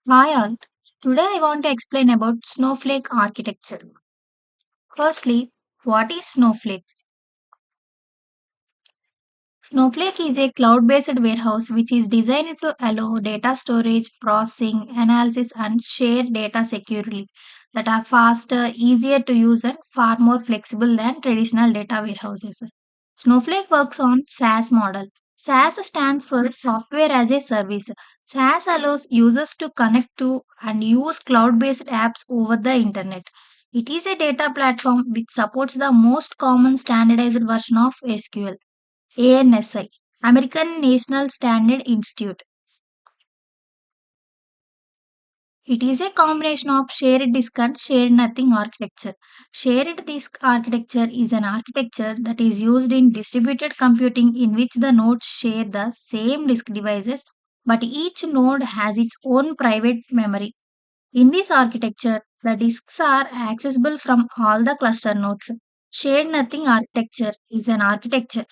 Hi all. Today I want to explain about Snowflake architecture. Firstly, what is Snowflake? Snowflake is a cloud-based warehouse which is designed to allow data storage, processing, analysis and share data securely that are faster, easier to use and far more flexible than traditional data warehouses. Snowflake works on SaaS model. SaaS stands for software as a service. SaaS allows users to connect to and use cloud-based apps over the internet. It is a data platform which supports the most common standardized version of SQL. ANSI, American National Standard Institute. It is a combination of shared disk and shared nothing architecture. Shared disk architecture is an architecture that is used in distributed computing in which the nodes share the same disk devices, but each node has its own private memory. In this architecture, the disks are accessible from all the cluster nodes. Shared nothing architecture is an architecture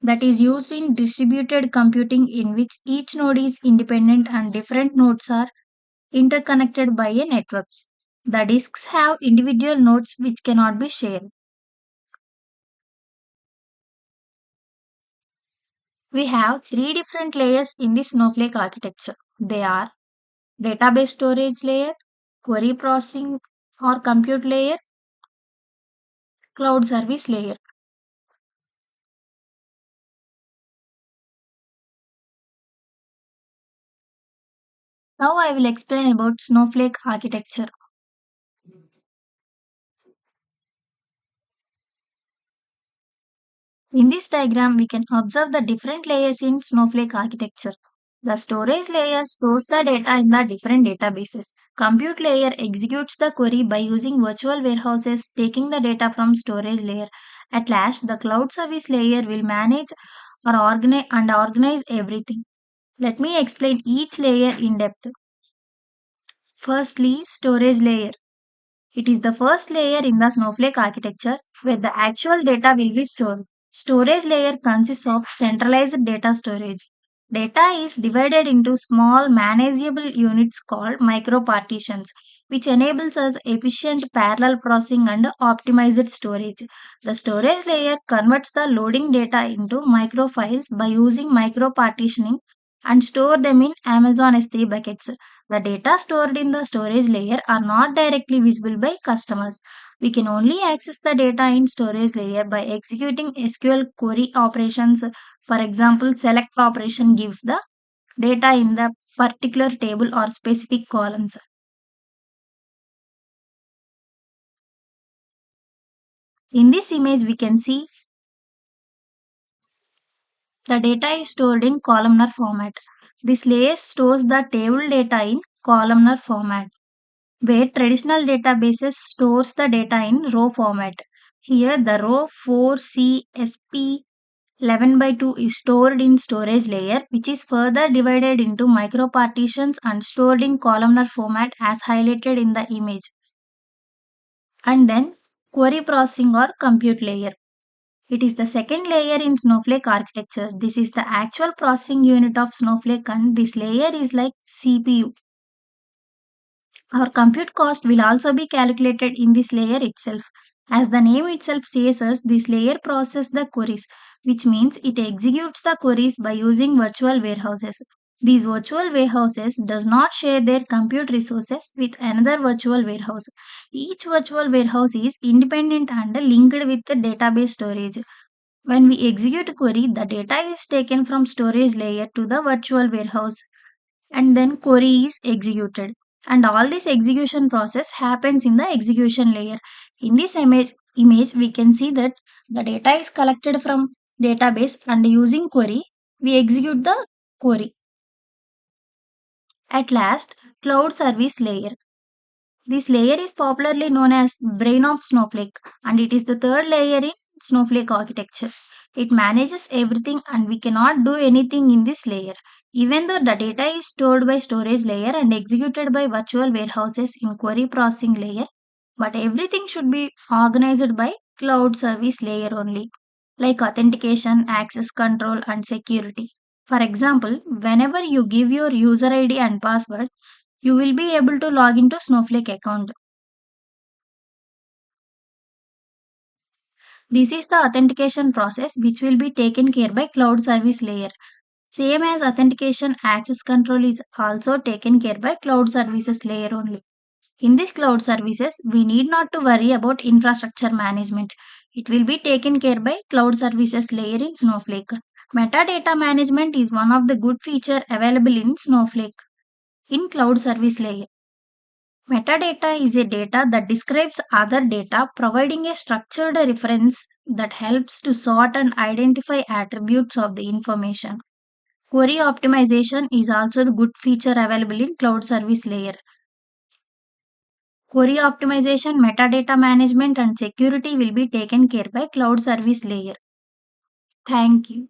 that is used in distributed computing in which each node is independent and different nodes are interconnected by a network. The disks have individual nodes which cannot be shared. We have three different layers in the Snowflake architecture. They are database storage layer, query processing or compute layer, cloud service layer. Now I will explain about Snowflake architecture. In this diagram, we can observe the different layers in Snowflake architecture. The storage layer stores the data in the different databases. Compute layer executes the query by using virtual warehouses taking the data from storage layer. At last, the cloud service layer will manage or organize everything. Let me explain each layer in depth. Firstly, storage layer. It is the first layer in the Snowflake architecture where the actual data will be stored. Storage layer consists of centralized data storage. Data is divided into small manageable units called micropartitions, which enables us efficient parallel processing and optimized storage. The storage layer converts the loading data into microfiles by using micropartitioning and store them in Amazon S3 buckets. The data stored in the storage layer are not directly visible by customers. We can only access the data in storage layer by executing SQL query operations. For example, select operation gives the data in the particular table or specific columns. In this image, we can see the data is stored in columnar format. This layer stores the table data in columnar format, where traditional databases stores the data in row format. Here the row 4CSP 11 by 2 is stored in storage layer which is further divided into micropartitions and stored in columnar format as highlighted in the image. And then query processing or compute layer. It is the second layer in Snowflake architecture. This is the actual processing unit of Snowflake and this layer is like CPU. Our compute cost will also be calculated in this layer itself. As the name itself says us, this layer processes the queries, which means it executes the queries by using virtual warehouses. These virtual warehouses does not share their compute resources with another virtual warehouse. Each virtual warehouse is independent and linked with the database storage. When we execute a query, the data is taken from storage layer to the virtual warehouse and then query is executed, and all this execution process happens in the execution layer. In this image we can see that the data is collected from database and using query we execute the query. At last, cloud service layer. This layer is popularly known as brain of Snowflake and it is the third layer in Snowflake architecture. It manages everything and we cannot do anything in this layer. Even though the data is stored by storage layer and executed by virtual warehouses in query processing layer, but everything should be organized by cloud service layer only, like authentication, access control and security. For example, whenever you give your user ID and password, you will be able to log into Snowflake account. This is the authentication process which will be taken care by cloud service layer. Same as authentication, access control is also taken care by cloud services layer only. In this cloud services, we need not to worry about infrastructure management. It will be taken care by cloud services layer in Snowflake. Metadata management is one of the good feature available in Snowflake in cloud service layer. Metadata is a data that describes other data, providing a structured reference that helps to sort and identify attributes of the information. Query optimization is also the good feature available in cloud service layer. Query optimization, metadata management, and security will be taken care by cloud service layer. Thank you.